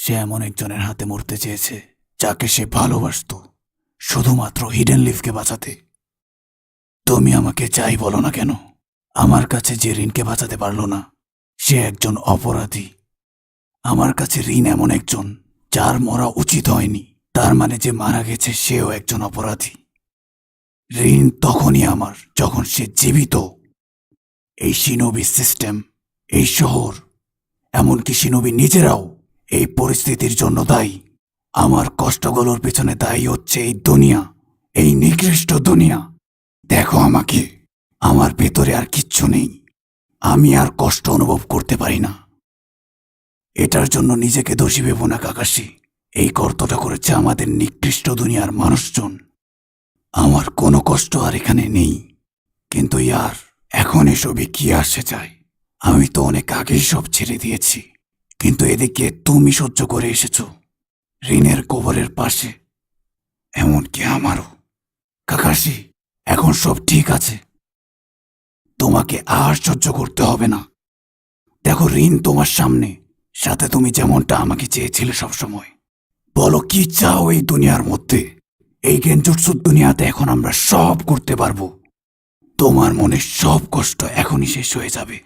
সে এমন একজনের হাতে মরতে চেয়েছে যাকে সে ভালোবাসত, শুধুমাত্র হিডেন লিফকে বাঁচাতে। তুমি আমাকে যাই বলো না কেন, আমার কাছে যে রিনকে বাঁচাতে পারল না সে একজন অপরাধী। আমার কাছে রিন এমন একজন যার মরা উচিত হয়নি, তার মানে যে মারা গেছে সেও একজন অপরাধী। রিন তখনই আমার যখন সে জীবিত। এই শিনোবি সিস্টেম, এই শহর, এমনকি শিনোবি নিজেরাও এই পরিস্থিতির জন্য দায়ী। আমার কষ্টগুলোর পেছনে দায়ী হচ্ছে এই দুনিয়া, এই নিকৃষ্ট দুনিয়া। দেখো আমাকে, আমার ভেতরে আর কিচ্ছু নেই, আমি আর কষ্ট অনুভব করতে পারি না। এটার জন্য নিজেকে দোষী ভেবো না কাকাশি, এই কর্তটা করেছে আমাদের নিকৃষ্ট দুনিয়ার মানুষজন। আমার কোনো কষ্ট আর এখানে নেই, কিন্তু ইয়ার এখন এসবে কি আসে যায়? আমি তো অনেক আগেই সব ছেড়ে দিয়েছি, কিন্তু এদিকে তুমি সহ্য করে এসেছো রিনের কবরের পাশে, এমনকি আমারও। কাকাশি, এখন সব ঠিক আছে, তোমাকে আর সহ্য করতে হবে না। দেখো রিন তোমার সামনে, সাথে তুমি যেমনটা আমাকে চেয়েছিলে সবসময়। বলো কি চাও এই দুনিয়ার মধ্যে? এই গেনজুটসুর দুনিয়াতে এখন আমরা সব করতে পারবো। তোমার মনে সব কষ্ট এখনই শেষ হয়ে যাবে।